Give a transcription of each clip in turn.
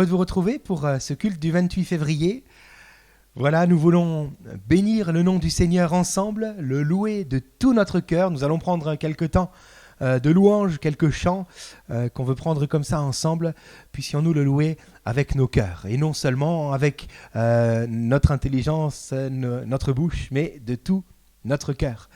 Heureux de vous retrouver pour ce culte du 28 février. Voilà, nous voulons bénir le nom du Seigneur ensemble, le louer de tout notre cœur. Nous allons prendre quelques temps de louanges, quelques chants qu'on veut prendre comme ça ensemble. Puissions-nous le louer avec nos cœurs et non seulement avec notre intelligence, notre bouche, mais de tout notre cœur.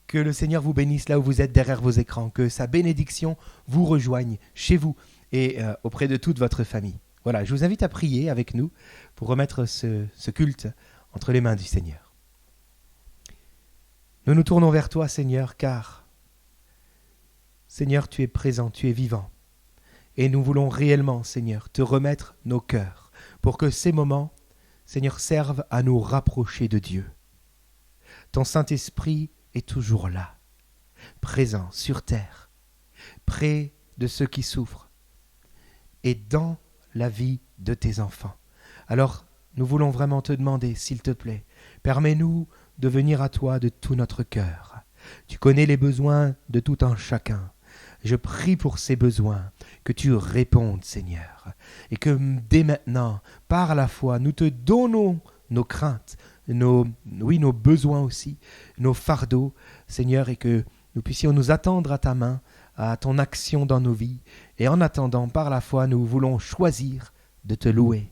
Que le Seigneur vous bénisse là où vous êtes derrière vos écrans, que sa bénédiction vous rejoigne chez vous et auprès de toute votre famille. Voilà, je vous invite à prier avec nous pour remettre ce culte entre les mains du Seigneur. Nous nous tournons vers toi, Seigneur, car, Seigneur, tu es présent, tu es vivant. Et nous voulons réellement, Seigneur, te remettre nos cœurs pour que ces moments, Seigneur, servent à nous rapprocher de Dieu. Ton Saint-Esprit est toujours là, présent sur terre, près de ceux qui souffrent et dans la vie de tes enfants. Alors, nous voulons vraiment te demander, s'il te plaît, permets-nous de venir à toi de tout notre cœur. Tu connais les besoins de tout un chacun. Je prie pour ces besoins, que tu répondes, Seigneur, et que dès maintenant, par la foi, nous te donnons nos craintes, nos besoins aussi, nos fardeaux, Seigneur, et que nous puissions nous attendre à ta main, à ton action dans nos vies. Et en attendant, par la foi, nous voulons choisir de te louer,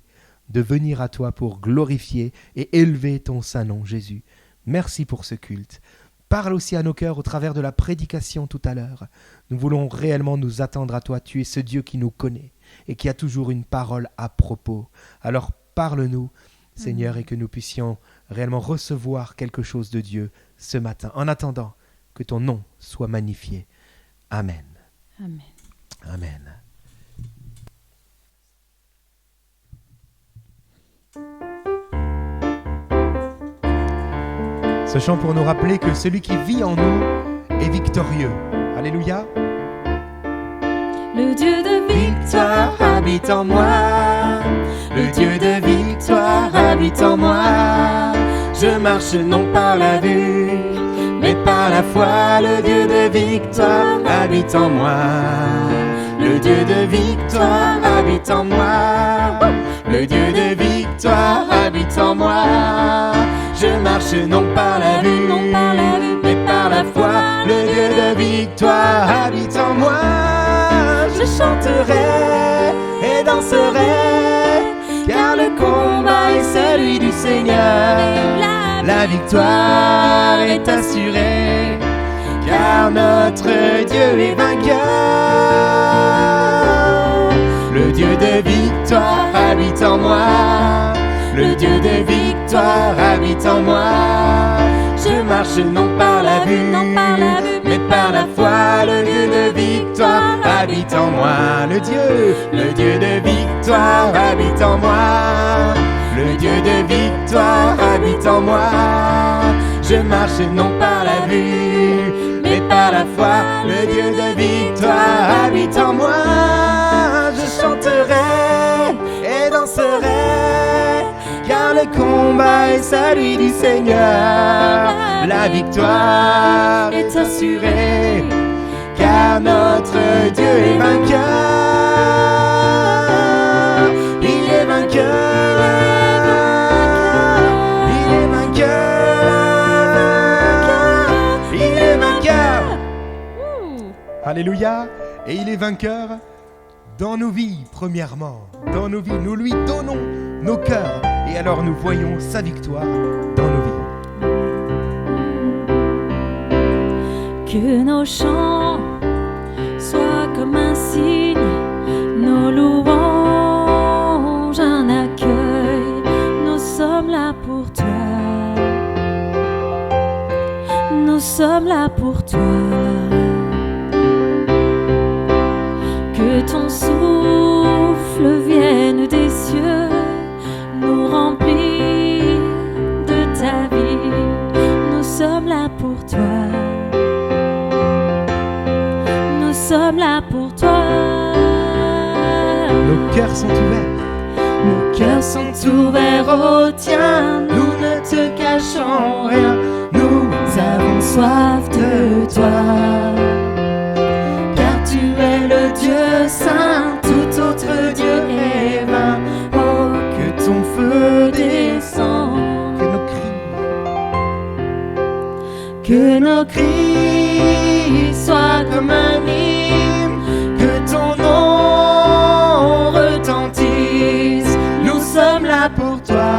de venir à toi pour glorifier et élever ton saint nom, Jésus. Merci pour ce culte. Parle aussi à nos cœurs au travers de la prédication tout à l'heure. Nous voulons réellement nous attendre à toi. Tu es ce Dieu qui nous connaît et qui a toujours une parole à propos. Alors parle-nous, Seigneur, et que nous puissions réellement recevoir quelque chose de Dieu ce matin. En attendant que ton nom soit magnifié. Amen. Amen. Amen. Ce chant pour nous rappeler que celui qui vit en nous est victorieux. Alléluia. Le Dieu de victoire habite en moi. Le Dieu de victoire habite en moi. Je marche non par la vue, mais par la foi. Le Dieu de victoire habite en moi. Le Dieu de victoire habite en moi. Le Dieu de victoire habite en moi. Je marche non par la vue, mais par la foi. Le Dieu de victoire habite en moi. Je chanterai et danserai, car le combat est celui du Seigneur. La victoire est assurée, car notre Dieu est vainqueur. Le Dieu de victoire habite en moi. Le Dieu de victoire habite en moi. Je marche non par la vue, mais par la foi. Le Dieu de victoire habite en moi. Le Dieu de victoire habite en moi. Le Dieu de victoire habite en moi. Je marche non par la vue, mais par la foi. Le Dieu de victoire habite en moi. Je chanterai et danserai, car le combat est celui du Seigneur. La victoire est assurée, car notre Dieu est vainqueur. Il est vainqueur. Il est vainqueur. Il est vainqueur. Alléluia. Et il est vainqueur dans nos vies, premièrement. Dans nos vies, nous lui donnons nos cœurs. Et alors nous voyons sa victoire dans nos vies. Que nos chants soient comme un signe, nos louanges un accueil. Nous sommes là pour toi. Nous sommes là pour toi. Que ton souffle vienne des cieux, nous remplir de ta vie. Nous sommes là pour toi. Nous sommes là pour toi. Nos cœurs sont ouverts. Nos cœurs sont ouverts au tien. Nous ne te cachons rien. Nous avons soif de toi. Car tu es le Dieu saint. Tout autre Dieu est vain. ton feu descend. Que nos cris soient comme un hymne, que ton nom retentisse. Nous sommes là pour toi.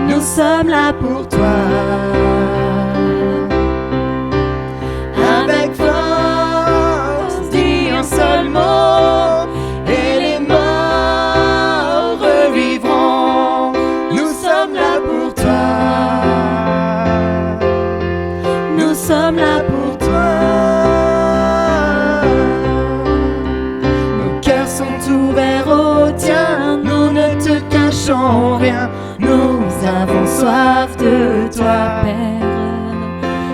Nous sommes là pour toi. Avec force, dis un seul mot, et les morts revivront. Nous sommes là pour toi. Nous sommes là pour toi. Nos cœurs sont ouverts au tien, nous ne te cachons rien. Nous avons soif de toi, Père.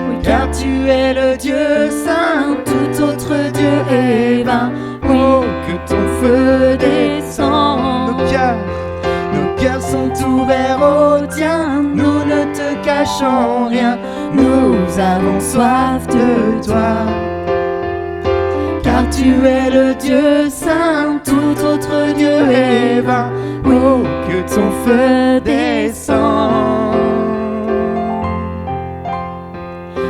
Oui, car tu es le Dieu saint, tout autre Dieu est vain. Oh, que ton feu descend. Nos cœurs sont ouverts au tien, nous ne te cachons rien. Nous avons soif de toi. Car tu es le Dieu saint, tout autre Dieu est vain. Oh, que ton feu descend.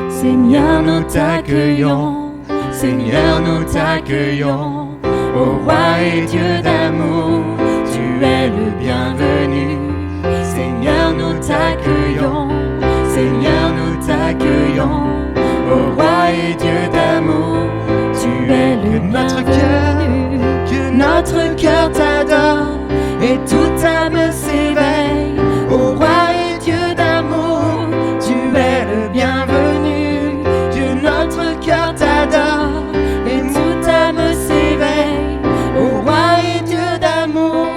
Seigneur, nous t'accueillons. Seigneur, nous t'accueillons. Ô roi et Dieu d'amour, tu es le bienvenu. Seigneur, nous t'accueillons. Seigneur, nous t'accueillons. Ô roi et Dieu d'amour, tu es le bienvenu. Que notre cœur t'adore et toute âme s'éveille. Ô roi et Dieu d'amour, tu es le bienvenu. Que notre cœur t'adore et toute âme s'éveille. Ô roi et Dieu d'amour,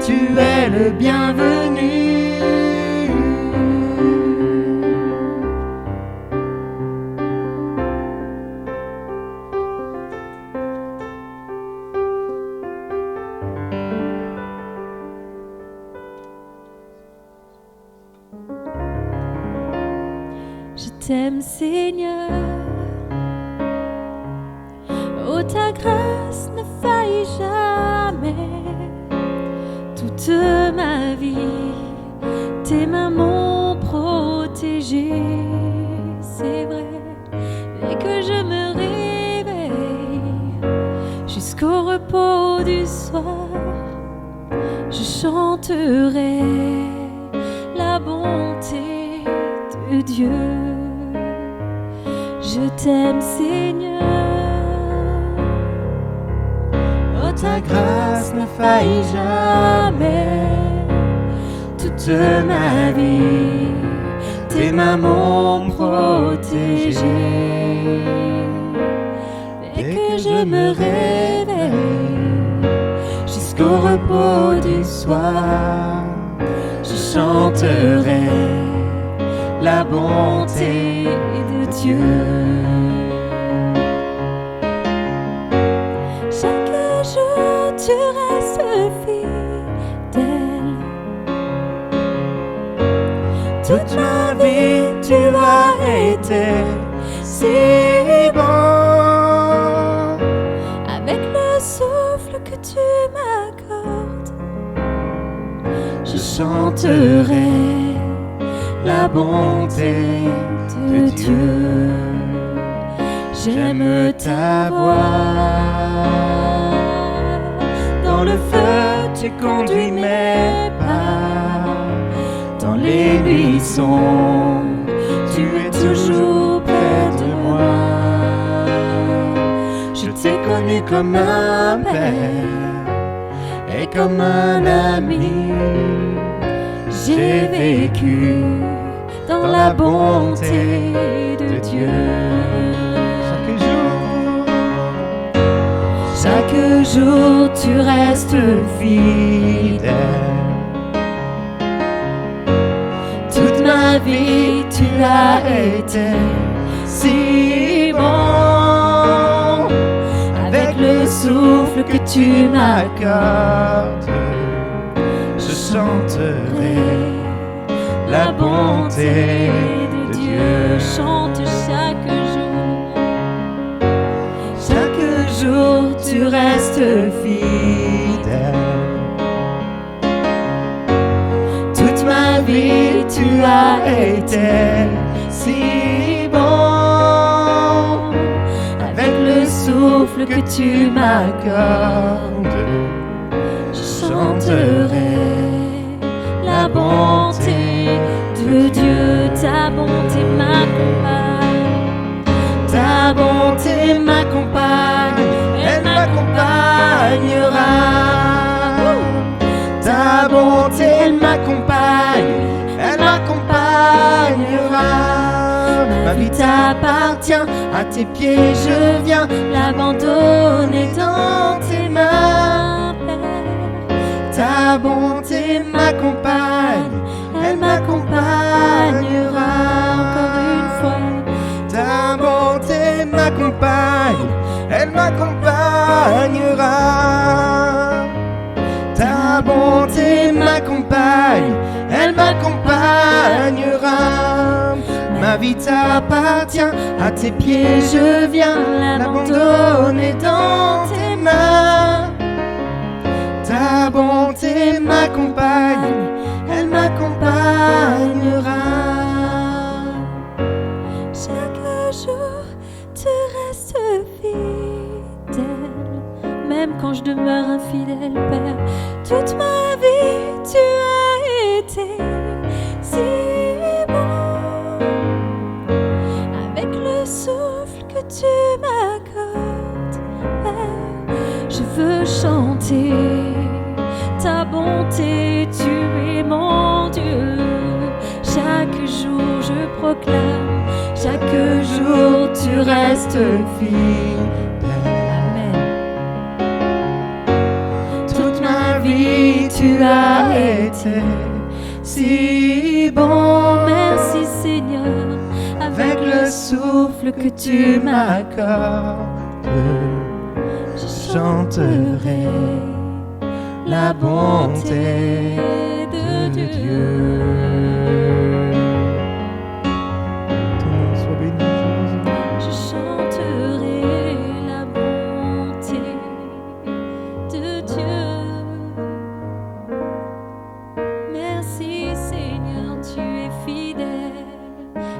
tu es le bienvenu. Je t'aime, Seigneur. Oh, ta grâce ne faillit jamais. Toute ma vie, tes mains m'ont protégé. C'est vrai, dès que je me réveille, jusqu'au repos du soir, je chanterai la bonté de Dieu. Je t'aime, Seigneur. Oh, ta grâce ne faillit jamais. Toute ma vie, tes mains m'ont protégé. Dès que je me réveille, jusqu'au repos du soir, je chanterai la bonté de Dieu. Chaque jour tu restes fidèle. Toute ma vie tu as été si bon. Avec le souffle que tu m'accordes, je chanterai la bonté de Dieu. J'aime ta voix. Dans le feu, tu conduis mes pas. Dans les buissons, tu es toujours près de moi. Je t'ai connu comme un père et comme un ami. J'ai vécu dans la bonté de Dieu. Chaque jour tu restes fidèle. Toute ma vie tu as été si bon. Avec le souffle que tu m'accordes, je chanterai la bonté de Dieu. Chante chaque jour. Chaque jour tu restes fidèle. as été si bon. Avec le souffle que tu m'accordes, je chanterai la bonté de Dieu. Ta bonté m'accompagne, ta bonté m'accompagne, elle m'accompagnera. Ta bonté elle m'accompagne, elle m'accompagnera. Ma vie t'appartient, à tes pieds je viens l'abandonner dans tes mains, Père. Ta bonté m'accompagne, elle m'accompagnera. Encore une fois, ta bonté m'accompagne, elle m'accompagnera. Ta bonté m'accompagne, elle m'accompagnera. Ma vie t'appartient, à tes pieds je viens l'abandonner dans tes mains. Ta bonté m'accompagne, elle m'accompagnera. Chaque jour tu restes fidèle, même quand je demeure infidèle, Père. Toute ma vie tu as été si bon. Avec le souffle que tu m'accordes, Père, je veux chanter ta bonté. Tu es mon Dieu. Chaque jour je proclame, chaque jour tu restes fidèle. Tu as été si bon. Merci Seigneur. Avec le souffle que tu m'accordes, je chanterai la bonté de Dieu. Ton nom soit béni. Je chanterai la bonté de Dieu.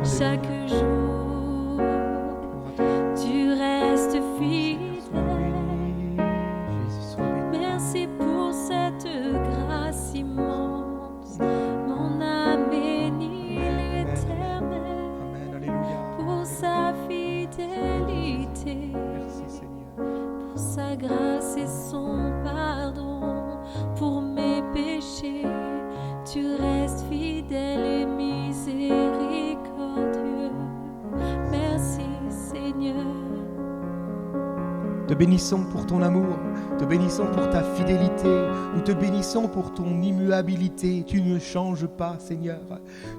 Chaque jour, tu restes fidèle. Merci pour cette grâce immense. Mon âme bénit l'Éternel pour sa fidélité, pour sa grâce et son pardon. Pour mes péchés, tu restes fidèle et miséricordieux. Merci Seigneur. Te bénissons pour ton amour, te bénissons pour ta fidélité, nous te bénissons pour ton immuabilité. Tu ne changes pas, Seigneur.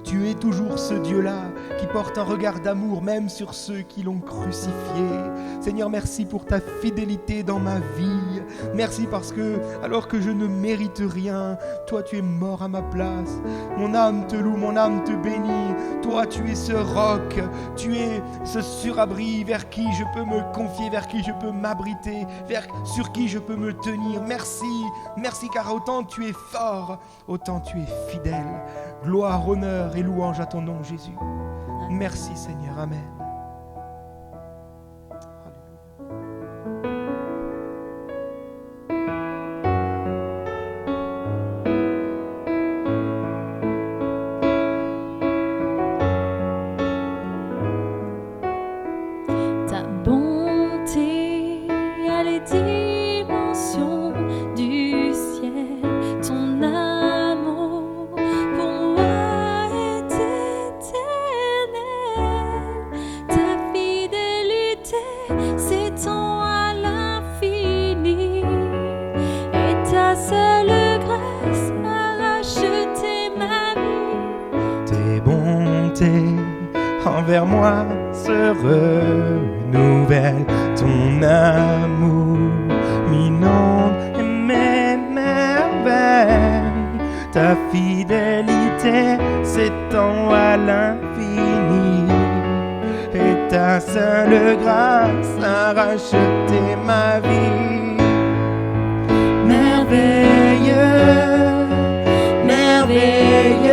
Tu es toujours ce Dieu-là qui porte un regard d'amour même sur ceux qui l'ont crucifié. Seigneur, merci pour ta fidélité dans ma vie. Merci parce que, alors que je ne mérite rien, toi tu es mort à ma place. Mon âme te loue, mon âme te bénit. Toi tu es ce roc, tu es ce surabri vers qui je peux me confier, vers qui je peux m'abriter, sur qui je peux me tenir. Merci, merci car autant tu es fort, autant tu es fidèle. Gloire, honneur et louange à ton nom, Jésus. Merci Seigneur, Amen. Envers moi se renouvelle, ton amour m'inonde et mes merveilles. Ta fidélité s'étend à l'infini et ta seule grâce a racheté ma vie. Merveilleux, merveilleux,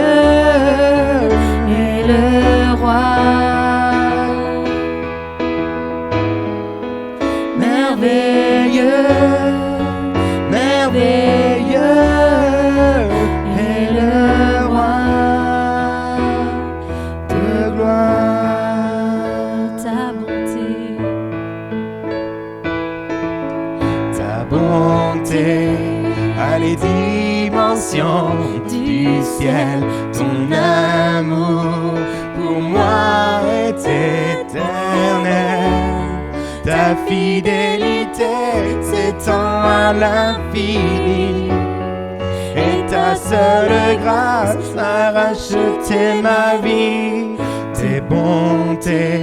descend du ciel. Ton amour pour moi est éternel. Ta fidélité s'étend à l'infini. Et ta seule grâce a racheté ma vie. Tes bontés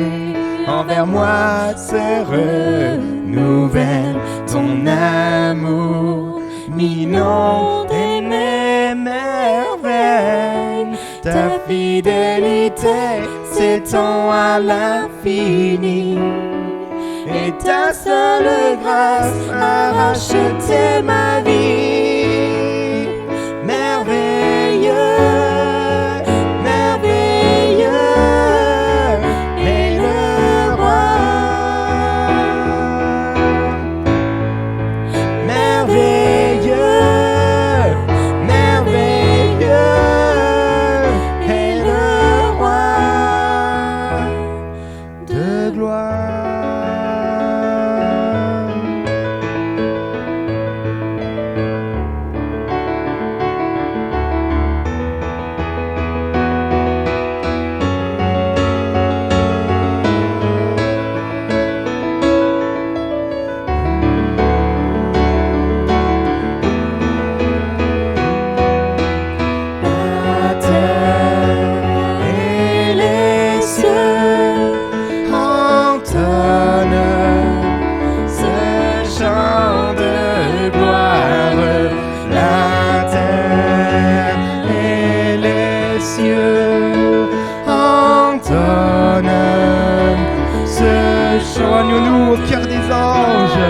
envers moi se renouvellent. Ton amour m'inonde et mes merveilles. Ta fidélité s'étend à l'infini. Et ta seule grâce a racheté ma vie. Merveilleux, merveilleux est le roi. Merveilleux, merveilleux est le roi de gloire. Joignons-nous au cœur des anges.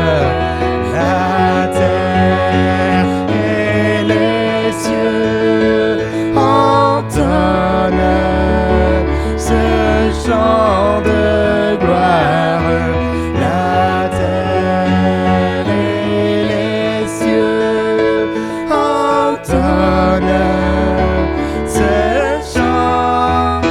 La terre et les cieux entonnent ce chant de gloire. La terre et les cieux entonnent ce chant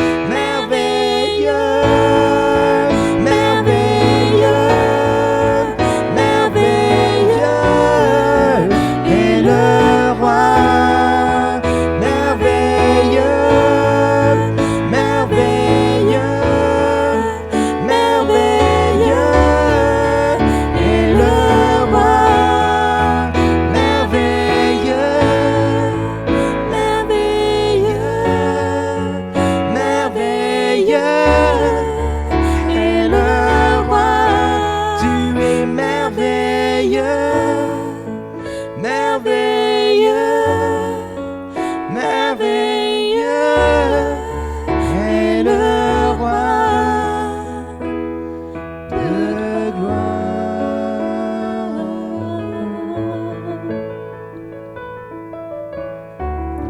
merveilleux.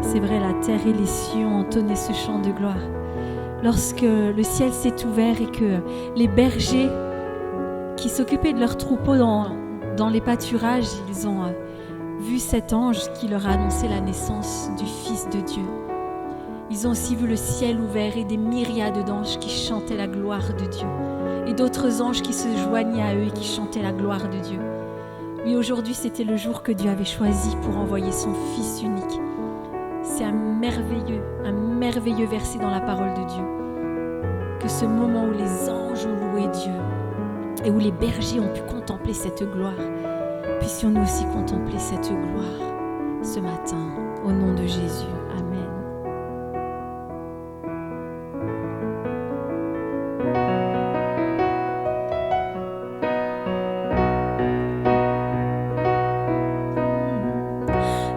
C'est vrai, la terre et les cieux ont entonné ce chant de gloire. Lorsque le ciel s'est ouvert et que les bergers qui s'occupaient de leurs troupeaux dans les pâturages, ils ont vu cet ange qui leur a annoncé la naissance du Fils de Dieu. Ils ont aussi vu le ciel ouvert et des myriades d'anges qui chantaient la gloire de Dieu. Et d'autres anges qui se joignaient à eux et qui chantaient la gloire de Dieu. Oui, aujourd'hui, c'était le jour que Dieu avait choisi pour envoyer son Fils unique. C'est un merveilleux verset dans la parole de Dieu. Que ce moment où les anges ont loué Dieu et où les bergers ont pu contempler cette gloire, puissions-nous aussi contempler cette gloire ce matin, au nom de Jésus. Amen.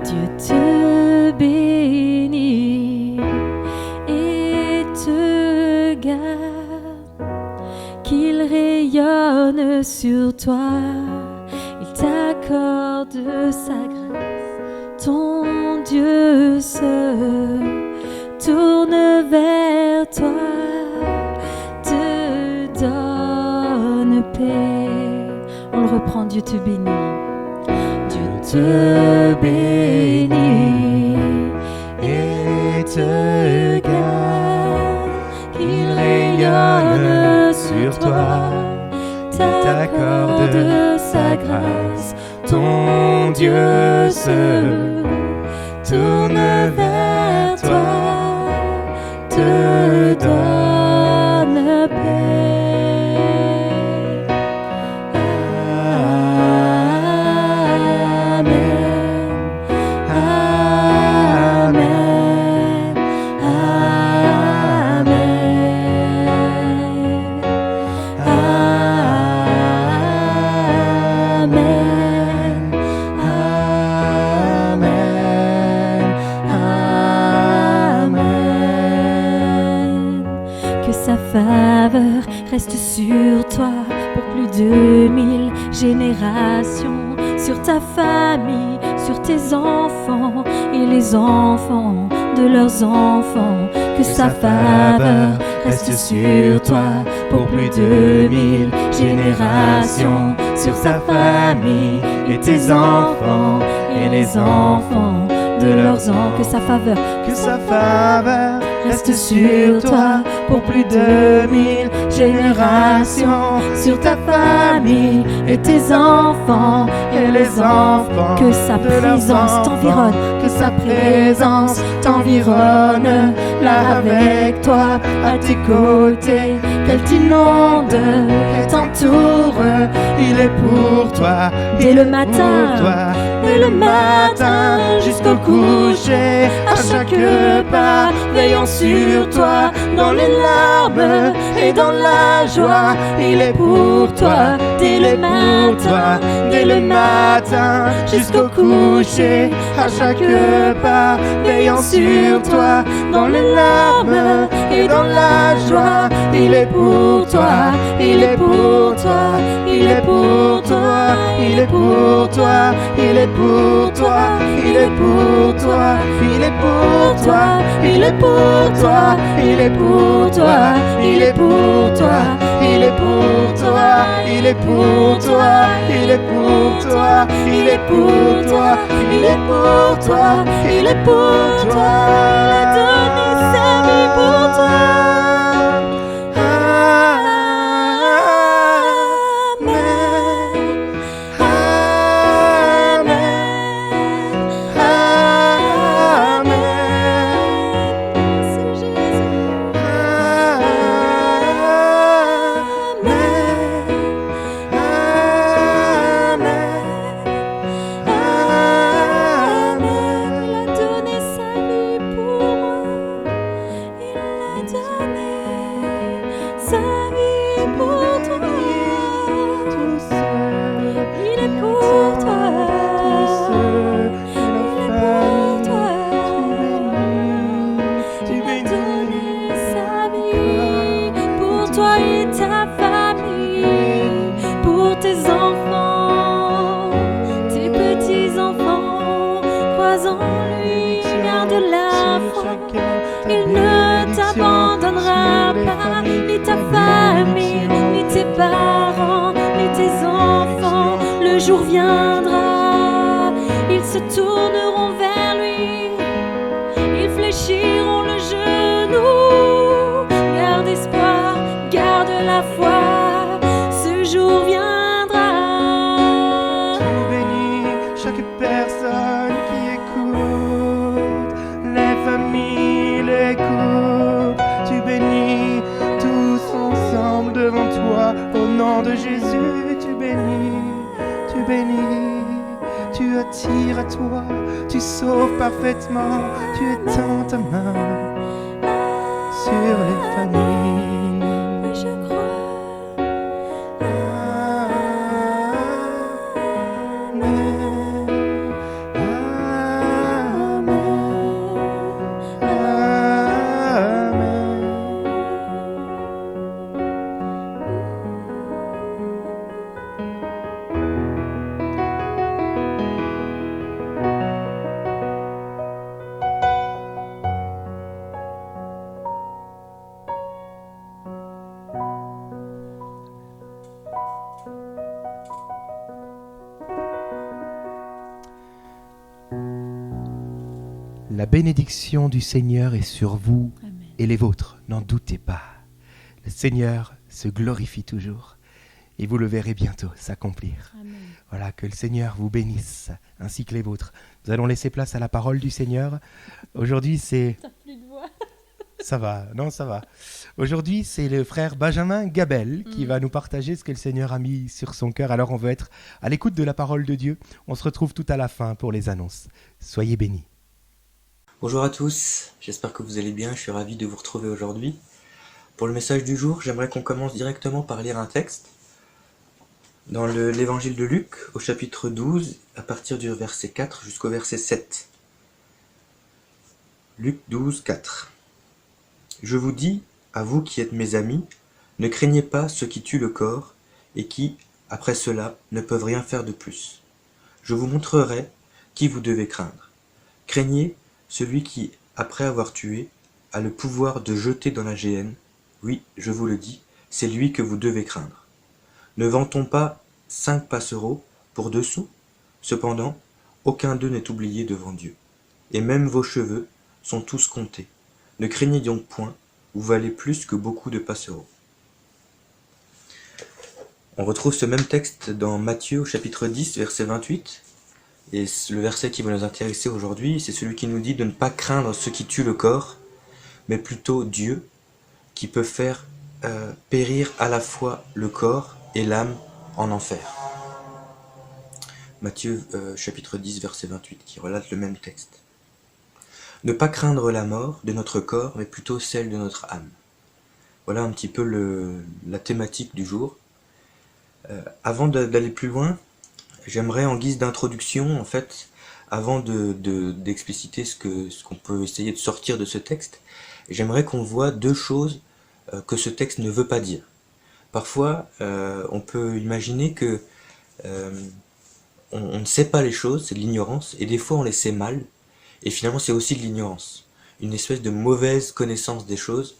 Dieu te bénit et te garde, qu'il rayonne sur toi, il t'accorde sa grâce, ton Dieu se tourne vers toi, te donne paix. On le reprend, Dieu te bénit. Te bénit et te garde, qu'il rayonne sur toi, il t'accorde sa grâce, ton Dieu se tourne vers toi, te donne paix. Amen, Amen, Amen, que sa faveur reste sur toi pour plus de 1000 générations, sur ta famille, sur tes enfants et les enfants de leurs enfants. Que sa faveur reste sur toi pour plus de 1000 générations, sur sa famille et tes enfants et les enfants de leurs enfants. Que sa faveur reste sur toi pour plus de 1000 générations, sur ta famille et tes enfants et les enfants. Que sa présence t'environne, que sa présence t'environne, là avec toi, à tes côtés, qu'elle t'inonde et t'entoure. Il est pour toi, dès le matin, dès le matin jusqu'au coucher, à chaque pas, veillant sur toi, dans les larmes et dans la joie. Il est pour toi, dès le matin jusqu'au coucher, à chaque pas, veillant sur toi, dans les larmes et dans la joie. Il est pour toi, il est pour toi, il est pour toi, il est pour toi, il est pour toi, il est pour toi, il est pour toi, il est pour toi, il est pour toi, il est pour toi, il est pour toi, il est pour toi, il est pour toi, il est pour toi, il est pour toi, il est pour toi. Il a donné sa vie pour toi. Jour viendra, ils se tourneront vers lui, ils fléchiront le genou. Garde espoir, garde la foi, ce jour viendra. Tu bénis chaque personne qui écoute, les familles, les couples. Tu bénis tous ensemble devant toi, au nom de Jésus. Tu bénis. Tu bénis, tu attires à toi, tu sauves parfaitement, tu étends ta main sur les familles. Oui, je crois. Amen, Amen, La bénédiction du Seigneur est sur vous Amen. et les vôtres, n'en doutez pas. Le Seigneur se glorifie toujours et vous le verrez bientôt s'accomplir. Amen. Voilà, que le Seigneur vous bénisse, ainsi que les vôtres. Nous allons laisser place à la parole du Seigneur. Aujourd'hui, c'est... T'as plus de voix. Ça va, non, ça va. Aujourd'hui, c'est le frère Benjamin Gabel qui va nous partager ce que le Seigneur a mis sur son cœur. Alors, on veut être à l'écoute de la parole de Dieu. On se retrouve tout à la fin pour les annonces. Soyez bénis. Bonjour à tous, j'espère que vous allez bien, je suis ravi de vous retrouver aujourd'hui. Pour le message du jour, j'aimerais qu'on commence directement par lire un texte dans l'évangile de Luc, au chapitre 12, à partir du verset 4 jusqu'au verset 7. Luc 12, 4. Je vous dis, à vous qui êtes mes amis, ne craignez pas ceux qui tuent le corps et qui, après cela, ne peuvent rien faire de plus. Je vous montrerai qui vous devez craindre. Craignez celui qui, après avoir tué, a le pouvoir de jeter dans la géhenne. Oui, je vous le dis, c'est lui que vous devez craindre. Ne vend-on pas 5 passereaux pour 2 sous? Cependant, aucun d'eux n'est oublié devant Dieu. Et même vos cheveux sont tous comptés. Ne craignez donc point, vous valez plus que beaucoup de passereaux. On retrouve ce même texte dans Matthieu au chapitre 10, verset 28. Et le verset qui va nous intéresser aujourd'hui, c'est celui qui nous dit de ne pas craindre ceux qui tuent le corps, mais plutôt Dieu, qui peut faire périr à la fois le corps et l'âme en enfer. Matthieu chapitre 10, verset 28, qui relate le même texte. Ne pas craindre la mort de notre corps, mais plutôt celle de notre âme. Voilà un petit peu la thématique du jour. Avant d'aller plus loin, j'aimerais en guise d'introduction, en fait, avant d'expliciter ce qu'on peut essayer de sortir de ce texte, j'aimerais qu'on voit 2 choses que ce texte ne veut pas dire. Parfois, on peut imaginer que on ne sait pas les choses, c'est de l'ignorance, et des fois on les sait mal, et finalement c'est aussi de l'ignorance. Une espèce de mauvaise connaissance des choses.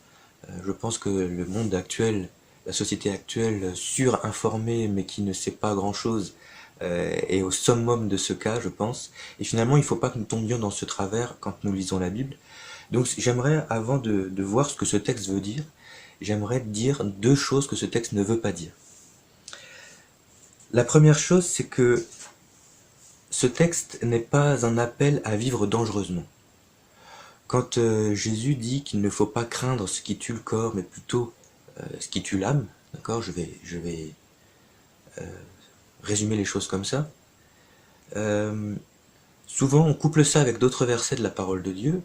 Je pense que le monde actuel, la société actuelle, surinformée mais qui ne sait pas grand-chose, est au summum de ce cas, je pense. Et finalement, il ne faut pas que nous tombions dans ce travers quand nous lisons la Bible. Donc j'aimerais, avant de voir ce que ce texte veut dire, j'aimerais dire 2 choses que ce texte ne veut pas dire. La première chose, c'est que ce texte n'est pas un appel à vivre dangereusement. Quand Jésus dit qu'il ne faut pas craindre ce qui tue le corps, mais plutôt ce qui tue l'âme, d'accord, je vais résumer les choses comme ça. Souvent, on couple ça avec d'autres versets de la parole de Dieu,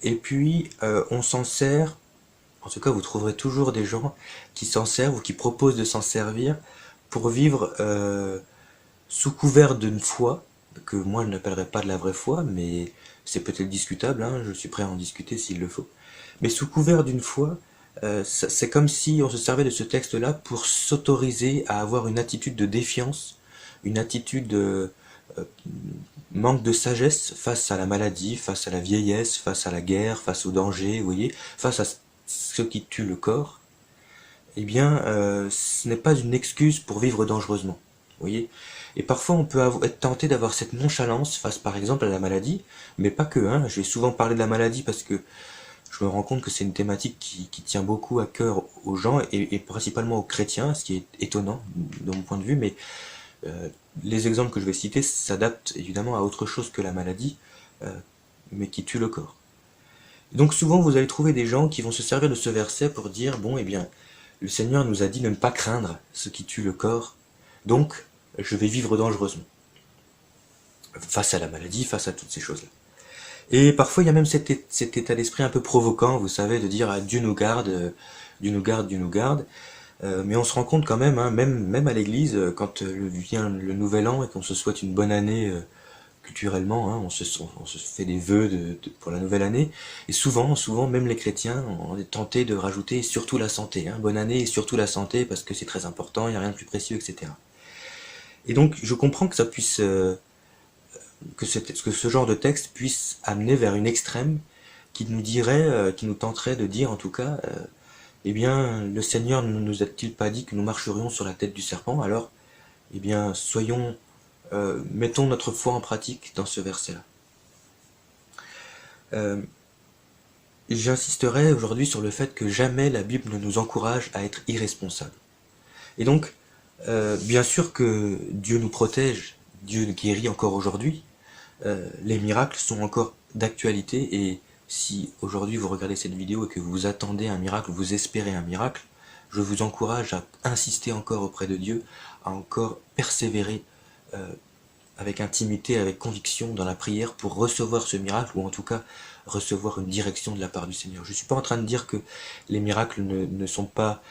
et puis on s'en sert. En tout cas, vous trouverez toujours des gens qui s'en servent ou qui proposent de s'en servir pour vivre sous couvert d'une foi, que moi je n'appellerais pas de la vraie foi, mais c'est peut-être discutable, hein, je suis prêt à en discuter s'il le faut. Mais sous couvert d'une foi, c'est comme si on se servait de ce texte-là pour s'autoriser à avoir une attitude de défiance, une attitude de manque de sagesse face à la maladie, face à la vieillesse, face à la guerre, face au danger, vous voyez, face à ce qui tue le corps. Eh bien, ce n'est pas une excuse pour vivre dangereusement, vous voyez. Et parfois, on peut être tenté d'avoir cette nonchalance face, par exemple, à la maladie, mais pas que, hein. Je vais souvent parler de la maladie parce que je me rends compte que c'est une thématique qui tient beaucoup à cœur aux gens, et principalement aux chrétiens, ce qui est étonnant de mon point de vue, mais les exemples que je vais citer s'adaptent évidemment à autre chose que la maladie, mais qui tue le corps. Donc souvent, vous allez trouver des gens qui vont se servir de ce verset pour dire, bon, eh bien, le Seigneur nous a dit de ne pas craindre ce qui tue le corps, donc je vais vivre dangereusement. Face à la maladie, face à toutes ces choses-là. Et parfois, il y a même cet état d'esprit un peu provoquant, vous savez, de dire Dieu nous garde, Dieu nous garde, Dieu nous garde. Mais on se rend compte quand même, hein, même à l'église, quand vient le nouvel an et qu'on se souhaite une bonne année culturellement, hein, on se fait des vœux pour la nouvelle année. Et souvent, même les chrétiens, on est tentés de rajouter surtout la santé. Hein, bonne année et surtout la santé, parce que c'est très important, il n'y a rien de plus précieux, etc. Et donc, je comprends que ça puisse... que ce genre de texte puisse amener vers une extrême qui nous dirait, qui nous tenterait de dire en tout cas, eh bien, le Seigneur ne nous a-t-il pas dit que nous marcherions sur la tête du serpent? Alors, eh bien, mettons notre foi en pratique dans ce verset-là. J'insisterai aujourd'hui sur le fait que jamais la Bible ne nous encourage à être irresponsables. Et donc, Bien sûr que Dieu nous protège, Dieu guérit encore aujourd'hui, les miracles sont encore d'actualité, et si aujourd'hui vous regardez cette vidéo et que vous attendez un miracle, vous espérez un miracle, je vous encourage à insister encore auprès de Dieu, à encore persévérer avec intimité, avec conviction dans la prière pour recevoir ce miracle, ou en tout cas recevoir une direction de la part du Seigneur. Je ne suis pas en train de dire que les miracles ne sont pas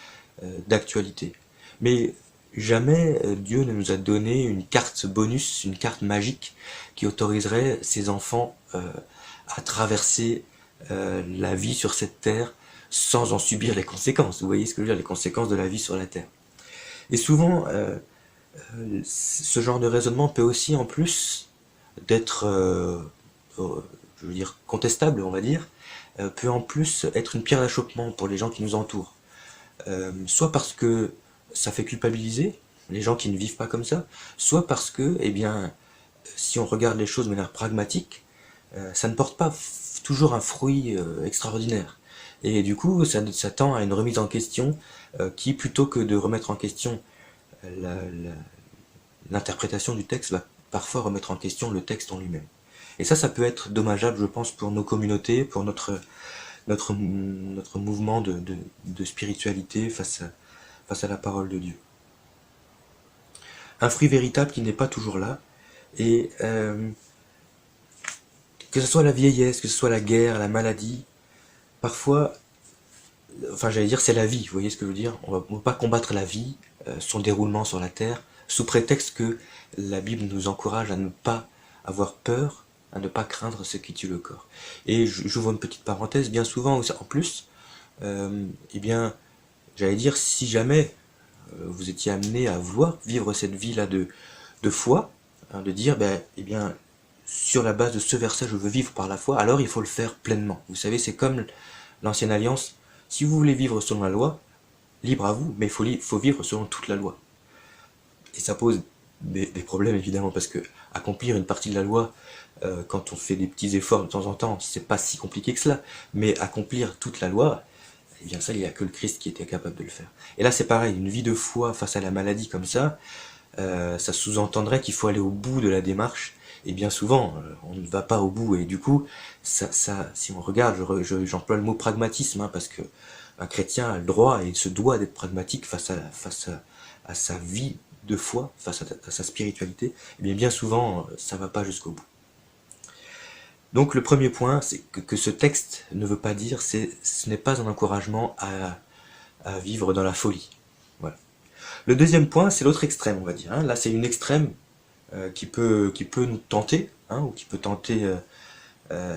d'actualité, mais jamais Dieu ne nous a donné une carte bonus, une carte magique qui autoriserait ses enfants à traverser la vie sur cette terre sans en subir les conséquences. Vous voyez ce que je veux dire, les conséquences de la vie sur la terre. Et souvent, ce genre de raisonnement peut aussi, en plus d'être, je veux dire, contestable, on va dire, peut en plus être une pierre d'achoppement pour les gens qui nous entourent. Soit parce que ça fait culpabiliser les gens qui ne vivent pas comme ça, soit parce que, eh bien, si on regarde les choses de manière pragmatique, ça ne porte pas toujours un fruit extraordinaire. Et du coup, ça tend à une remise en question qui, plutôt que de remettre en question l'interprétation du texte, va parfois remettre en question le texte en lui-même. Et ça peut être dommageable, je pense, pour nos communautés, pour notre mouvement de spiritualité face à la parole de Dieu. Un fruit véritable qui n'est pas toujours là, et que ce soit la vieillesse, que ce soit la guerre, la maladie, parfois, enfin j'allais dire c'est la vie, vous voyez ce que je veux dire, on ne va pas combattre la vie, son déroulement sur la terre, sous prétexte que la Bible nous encourage à ne pas avoir peur, à ne pas craindre ce qui tue le corps. Et j'ouvre une petite parenthèse, bien souvent en plus, eh bien, j'allais dire, si jamais vous étiez amené à vouloir vivre cette vie-là de foi, hein, de dire, eh bien, sur la base de ce verset, je veux vivre par la foi, alors il faut le faire pleinement. Vous savez, c'est comme l'ancienne alliance, si vous voulez vivre selon la loi, libre à vous, mais il faut vivre selon toute la loi. Et ça pose des problèmes, évidemment, parce que accomplir une partie de la loi, quand on fait des petits efforts de temps en temps, c'est pas si compliqué que cela, mais accomplir toute la loi, eh bien ça, il n'y a que le Christ qui était capable de le faire. Et là, c'est pareil, une vie de foi face à la maladie comme ça sous-entendrait qu'il faut aller au bout de la démarche, et bien souvent, on ne va pas au bout, et du coup, si on regarde, j'emploie le mot pragmatisme, hein, parce que un chrétien a le droit et se doit d'être pragmatique face à sa vie de foi, face à sa spiritualité, et bien souvent, ça ne va pas jusqu'au bout. Donc le premier point, c'est que ce texte ne veut pas dire, ce n'est pas un encouragement à vivre dans la folie. Voilà. Le deuxième point, c'est l'autre extrême, on va dire. Hein. Là, c'est une extrême qui peut nous tenter, hein, ou qui peut tenter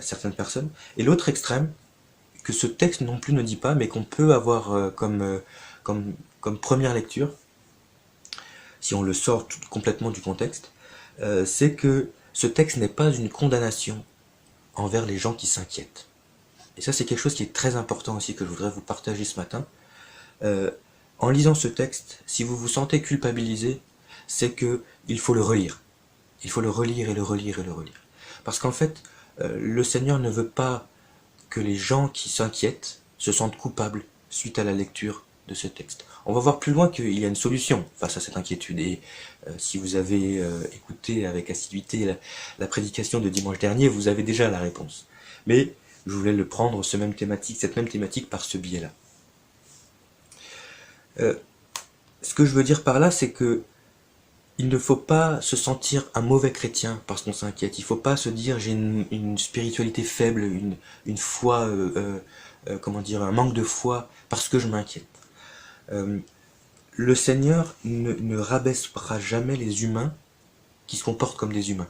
certaines personnes. Et l'autre extrême, que ce texte non plus ne dit pas, mais qu'on peut avoir comme première lecture, si on le sort complètement du contexte, c'est que ce texte n'est pas une condamnation envers les gens qui s'inquiètent. Et ça, c'est quelque chose qui est très important aussi, que je voudrais vous partager ce matin. En lisant ce texte, si vous vous sentez culpabilisé, c'est que il faut le relire. Il faut le relire et le relire et le relire. Parce qu'en fait, le Seigneur ne veut pas que les gens qui s'inquiètent se sentent coupables suite à la lecture de ce texte. On va voir plus loin qu'il y a une solution face à cette inquiétude. Et si vous avez écouté avec assiduité la prédication de dimanche dernier, vous avez déjà la réponse. Mais je voulais le prendre, cette même thématique par ce biais-là. Ce que je veux dire par là, c'est que il ne faut pas se sentir un mauvais chrétien parce qu'on s'inquiète. Il ne faut pas se dire j'ai une spiritualité faible, une foi, un manque de foi parce que je m'inquiète. Le Seigneur ne rabaissera jamais les humains qui se comportent comme des humains.